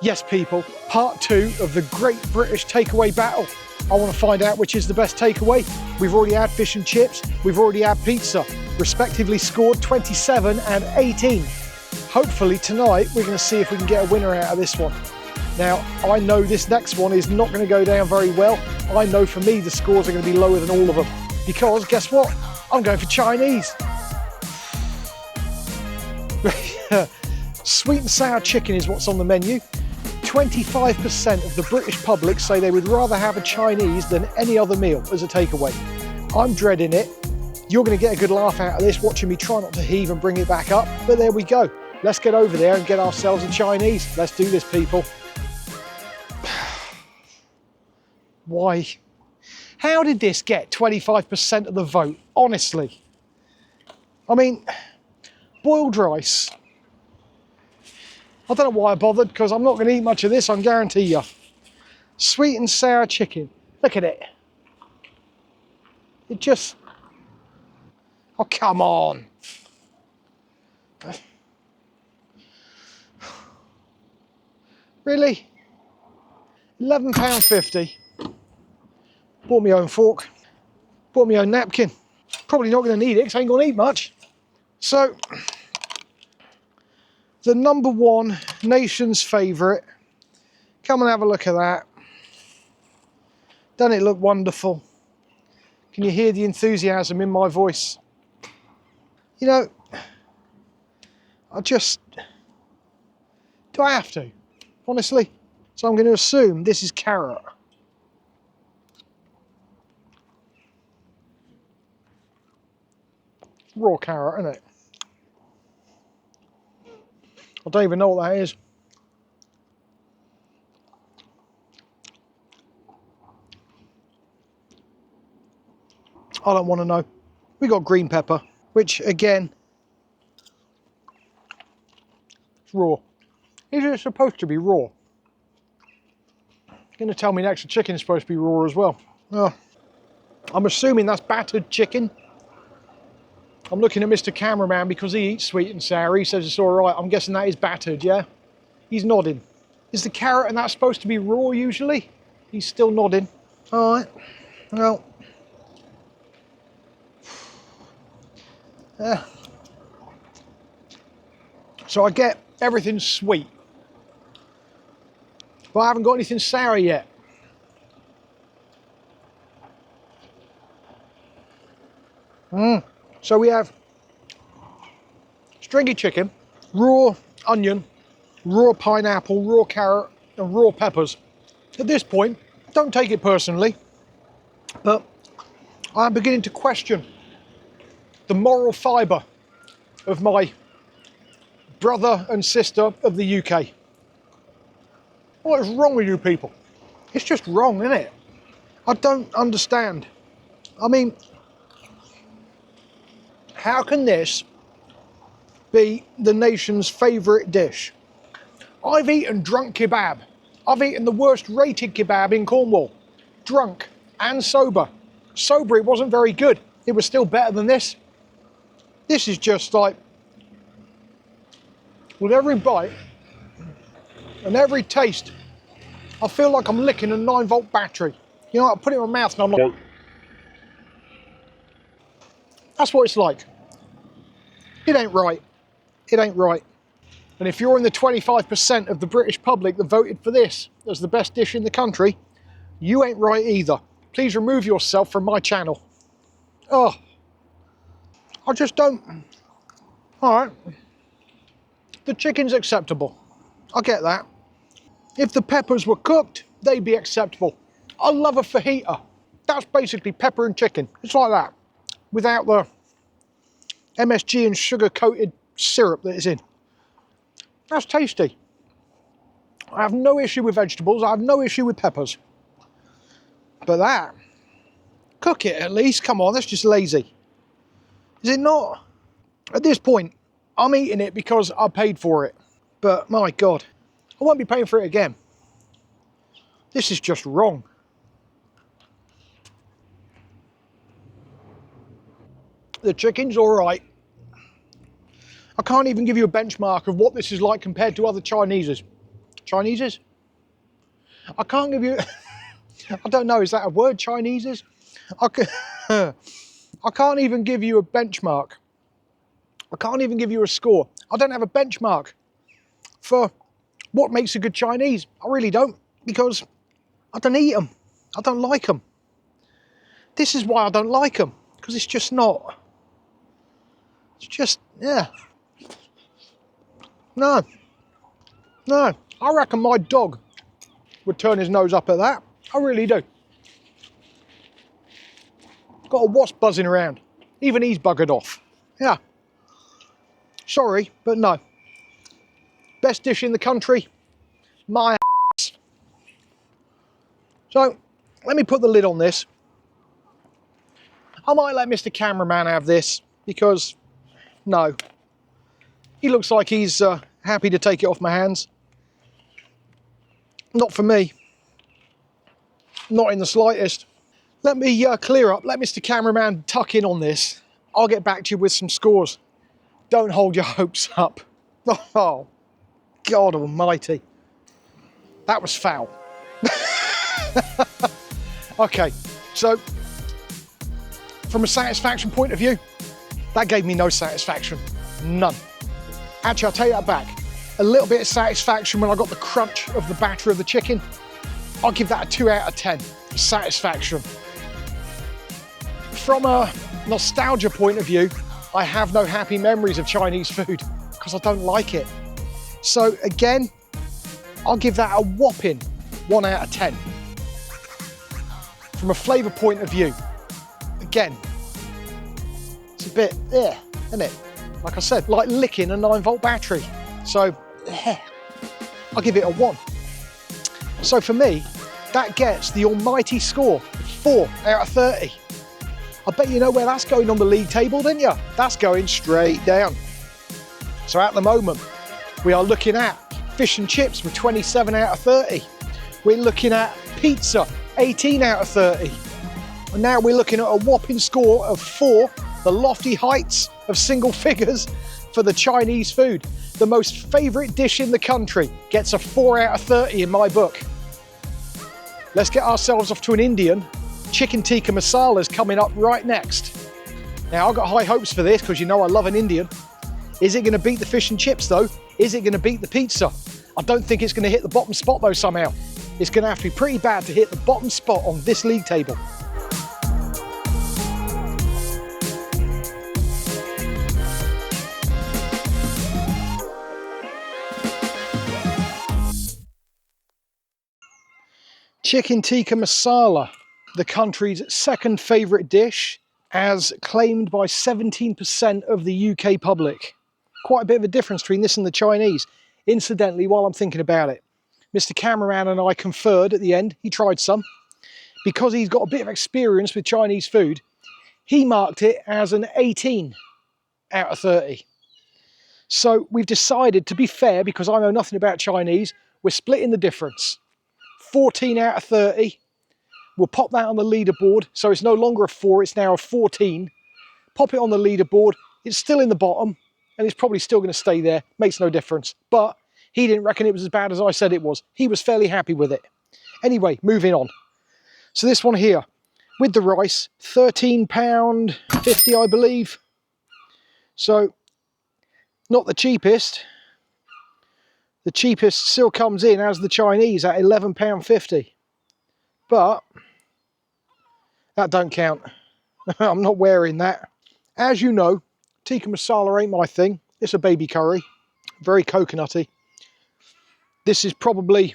Yes, people, part 2 of the Great British Takeaway Battle. I want to find out which is the best takeaway. We've already had fish and chips, we've already had pizza, respectively scored 27 and 18. Hopefully tonight we're going to see if we can get a winner out of this one. Now, I know this next one is not going to go down very well. I know for me the scores are going to be lower than all of them. Because, guess what? I'm going for Chinese. Sweet and sour chicken is what's on the menu. 25% of the British public say they would rather have a Chinese than any other meal as a takeaway. I'm dreading it. You're going to get a good laugh out of this, watching me try not to heave and bring it back up. But there we go. Let's get over there and get ourselves a Chinese. Let's do this, people. Why? How did this get 25% of the vote? Honestly. I mean, boiled rice. I don't know why I bothered, because I'm not going to eat much of this, I can guarantee you. Sweet and sour chicken. Look at it. It just... Oh, come on. Really? £11.50. Bought my own fork. Bought my own napkin. Probably not going to need it, because I ain't going to eat much. So... the #1 nation's favourite. Come and have a look at that. Doesn't it look wonderful? Can you hear the enthusiasm in my voice? You know, do I have to? Honestly? So I'm going to assume this is carrot. Raw carrot, isn't it? I don't even know what that is. I don't want to know. We got green pepper, which again, it's raw. Is it supposed to be raw? You're going to tell me next the chicken is supposed to be raw as well. Oh, I'm assuming that's battered chicken. I'm looking at Mr. Cameraman because he eats sweet and sour. He says it's all right. I'm guessing that is battered, yeah? He's nodding. Is the carrot and that supposed to be raw usually? He's still nodding. All right. Well. So I get everything sweet. But I haven't got anything sour yet. So we have stringy chicken, raw onion, raw pineapple, raw carrot, and raw peppers. At this point, don't take it personally, but I'm beginning to question the moral fibre of my brother and sister of the UK. What is wrong with you people? It's just wrong, isn't it? I don't understand. I mean, how can this be the nation's favourite dish? I've eaten drunk kebab. I've eaten the worst rated kebab in Cornwall. Drunk and sober. Sober, it wasn't very good. It was still better than this. This is just like, with every bite and every taste, I feel like I'm licking a 9-volt battery. You know, I put it in my mouth and I'm like, that's what it's like. It ain't right. It ain't right. And if you're in the 25% of the British public that voted for this as the best dish in the country, you ain't right either. Please remove yourself from my channel. Oh, I just don't. All right. The chicken's acceptable. I get that. If the peppers were cooked, they'd be acceptable. I love a fajita. That's basically pepper and chicken. It's like that, without the MSG and sugar-coated syrup that it's in. That's tasty. I have no issue with vegetables. I have no issue with peppers. But that, cook it at least. Come on, that's just lazy. Is it not? At this point, I'm eating it because I paid for it. But my God, I won't be paying for it again. This is just wrong. The chicken's all right. I can't even give you a benchmark of what this is like compared to other Chineses. Chineses. I can't give you, I don't know, is that a word, Chineses? I can't even give you a benchmark. I can't even give you a score. I don't have a benchmark for what makes a good Chinese. I really don't, because I don't eat them. I don't like them. This is why I don't like them, because it's just not. It's just, yeah. No. No. I reckon my dog would turn his nose up at that. I really do. Got a wasp buzzing around. Even he's buggered off. Yeah. Sorry, but no. Best dish in the country, my ass. So, let me put the lid on this. I might let Mr. Cameraman have this, because, no. He looks like he's happy to take it off my hands. Not for me. Not in the slightest. Let me clear up. Let Mr. Cameraman tuck in on this. I'll get back to you with some scores. Don't hold your hopes up. Oh, God almighty. That was foul. Okay, so from a satisfaction point of view, that gave me no satisfaction. None. Actually, I'll take that back. A little bit of satisfaction when I got the crunch of the batter of the chicken. I'll give that a 2 out of 10. Satisfaction. From a nostalgia point of view, I have no happy memories of Chinese food because I don't like it. So again, I'll give that a whopping 1 out of 10. From a flavour point of view, again, it's a bit, isn't it? Like I said, like licking a 9-volt battery. So, I'll give it a 1. So for me, that gets the almighty score, 4 out of 30. I bet you know where that's going on the league table, didn't you? That's going straight down. So at the moment, we are looking at fish and chips with 27 out of 30. We're looking at pizza, 18 out of 30. And now we're looking at a whopping score of 4, the lofty heights of single figures for the Chinese food. The most favourite dish in the country gets a 4 out of 30 in my book. Let's get ourselves off to an Indian. Chicken tikka masala is coming up right next. Now, I've got high hopes for this because you know I love an Indian. Is it going to beat the fish and chips though? Is it going to beat the pizza? I don't think it's going to hit the bottom spot though somehow. It's going to have to be pretty bad to hit the bottom spot on this league table. Chicken tikka masala, the country's second favourite dish, as claimed by 17% of the UK public. Quite a bit of a difference between this and the Chinese. Incidentally, while I'm thinking about it, Mr. Cameraman and I conferred at the end. He tried some. Because he's got a bit of experience with Chinese food, he marked it as an 18 out of 30. So we've decided, to be fair, because I know nothing about Chinese, we're splitting the difference. 14 out of 30. We'll pop that on the leaderboard. So it's no longer a 4, it's now a 14. Pop it on the leaderboard. It's still in the bottom, and it's probably still going to stay there. Makes no difference. But he didn't reckon it was as bad as I said it was. He was fairly happy with it. Anyway, moving on. So this one here, with the rice, £13.50, I believe. So, not the cheapest. The cheapest still comes in as the Chinese at £11.50. But that don't count. I'm not wearing that. As you know, tikka masala ain't my thing. It's a baby curry. Very coconutty. This is probably,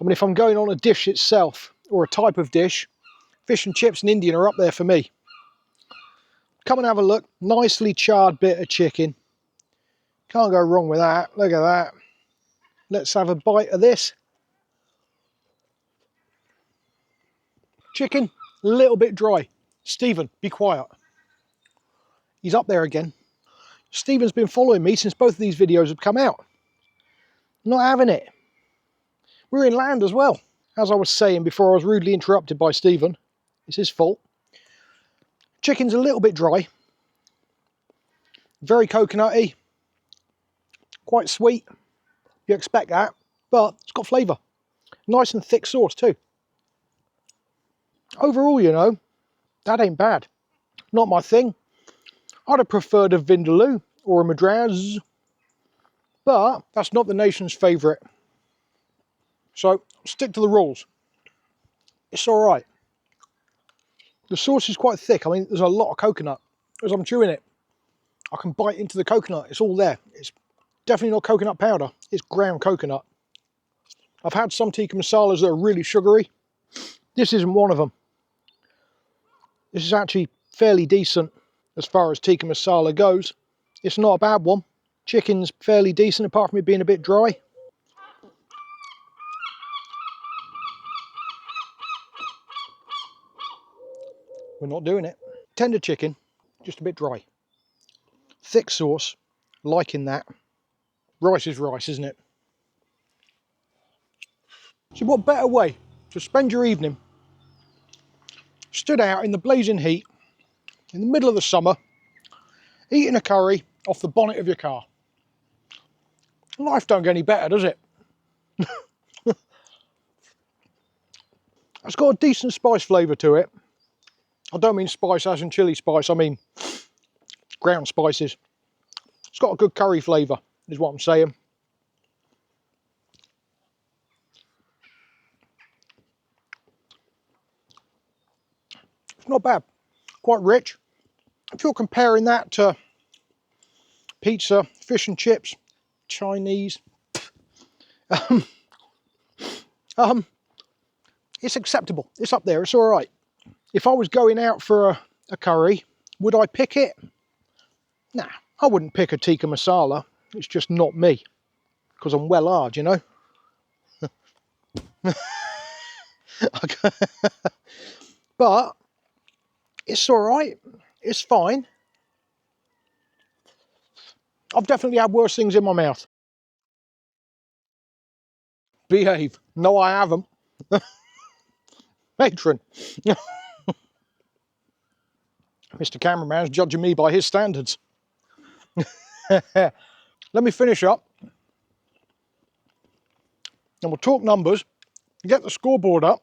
I mean, if I'm going on a dish itself, or a type of dish, fish and chips and Indian are up there for me. Come and have a look. Nicely charred bit of chicken. Can't go wrong with that. Look at that. Let's have a bite of this. Chicken, a little bit dry. Stephen, be quiet. He's up there again. Stephen's been following me since both of these videos have come out. Not having it. We're inland as well. As I was saying before I was rudely interrupted by Stephen. It's his fault. Chicken's a little bit dry. Very coconutty. Quite sweet. You expect that, but it's got flavour. Nice and thick sauce too. Overall, you know, that ain't bad. Not my thing. I'd have preferred a Vindaloo or a Madras, but that's not the nation's favourite. So, stick to the rules. It's alright. The sauce is quite thick. I mean, there's a lot of coconut. As I'm chewing it, I can bite into the coconut. It's all there. It's definitely not coconut powder. It's ground coconut. I've had some tikka masalas that are really sugary. This isn't one of them. This is actually fairly decent as far as tikka masala goes. It's not a bad one. Chicken's fairly decent apart from it being a bit dry. We're not doing it. Tender chicken, just a bit dry. Thick sauce, liking that. Rice is rice, isn't it? So what better way to spend your evening stood out in the blazing heat in the middle of the summer eating a curry off the bonnet of your car? Life don't get any better, does it? It's got a decent spice flavour to it. I don't mean spice as in chilli spice, I mean ground spices. It's got a good curry flavour, is what I'm saying. It's not bad, quite rich. If you're comparing that to pizza, fish and chips, Chinese, it's acceptable. It's up there, it's all right. If I was going out for a curry, would I pick it? Nah, I wouldn't pick a tikka masala. It's just not me, because I'm well hard, you know. But it's all right. It's fine. I've definitely had worse things in my mouth. Behave. No, I haven't. Matron. Mr. Cameraman's judging me by his standards. Let me finish up. And we'll talk numbers. Get the scoreboard up.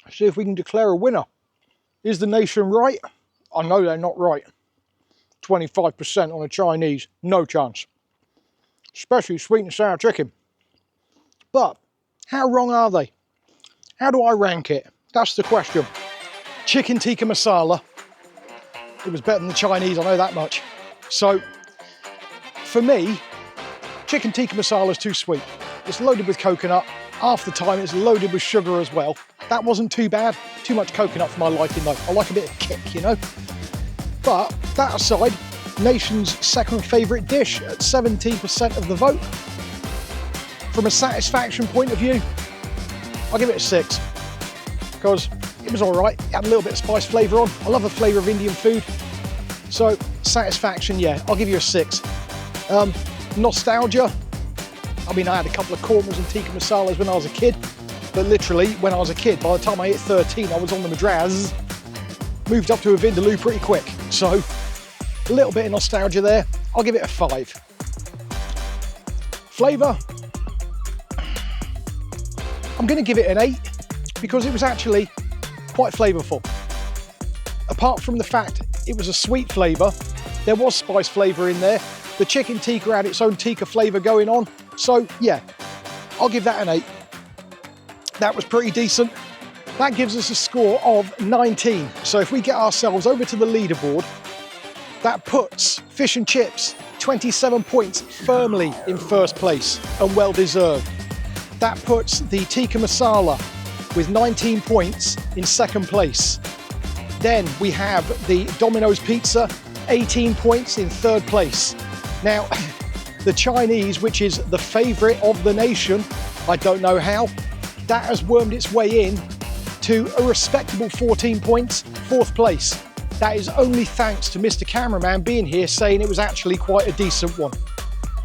See if we can declare a winner. Is the nation right? I know they're not right. 25% on a Chinese, no chance. Especially sweet and sour chicken. But how wrong are they? How do I rank it? That's the question. Chicken tikka masala. It was better than the Chinese, I know that much. So, for me, chicken tikka masala is too sweet. It's loaded with coconut. Half the time it's loaded with sugar as well. That wasn't too bad. Too much coconut for my liking though. I like a bit of kick, you know. But that aside, nation's second favourite dish at 17% of the vote. From a satisfaction point of view, I'll give it a 6. Because it was alright. It had a little bit of spice flavour on. I love the flavour of Indian food. So, satisfaction, yeah, I'll give you a 6. Nostalgia. I mean, I had a couple of kormas and tikka masalas when I was a kid. But literally, when I was a kid, by the time I hit 13, I was on the Madras. Moved up to a Vindaloo pretty quick. So, a little bit of nostalgia there. I'll give it a 5. Flavour. I'm going to give it an 8 because it was actually quite flavourful. Apart from the fact it was a sweet flavour, there was spice flavour in there. The chicken tikka had its own tikka flavour going on. So yeah, I'll give that an 8. That was pretty decent. That gives us a score of 19. So if we get ourselves over to the leaderboard, that puts fish and chips 27 points firmly in first place and well deserved. That puts the tikka masala with 19 points in second place. Then we have the Domino's pizza, 18 points in third place. Now, the Chinese, which is the favourite of the nation, I don't know how, that has wormed its way in to a respectable 14 points, fourth place. That is only thanks to Mr. Cameraman being here saying it was actually quite a decent one.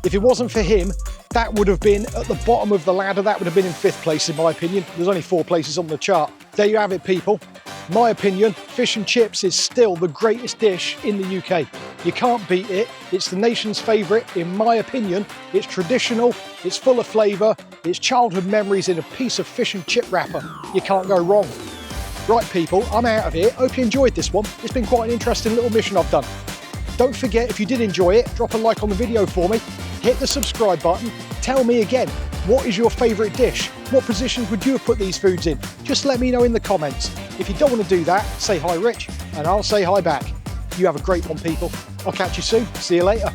If it wasn't for him, that would have been at the bottom of the ladder. That would have been in 5th place, in my opinion. There's only 4 places on the chart. There you have it, people. My opinion, fish and chips is still the greatest dish in the UK. You can't beat it. It's the nation's favourite, in my opinion. It's traditional, it's full of flavour, it's childhood memories in a piece of fish and chip wrapper. You can't go wrong. Right people, I'm out of here. Hope you enjoyed this one. It's been quite an interesting little mission I've done. Don't forget, if you did enjoy it, drop a like on the video for me. Hit the subscribe button. Tell me again, what is your favourite dish? What positions would you have put these foods in? Just let me know in the comments. If you don't want to do that, say hi Rich, and I'll say hi back. You have a great one people. I'll catch you soon. See you later.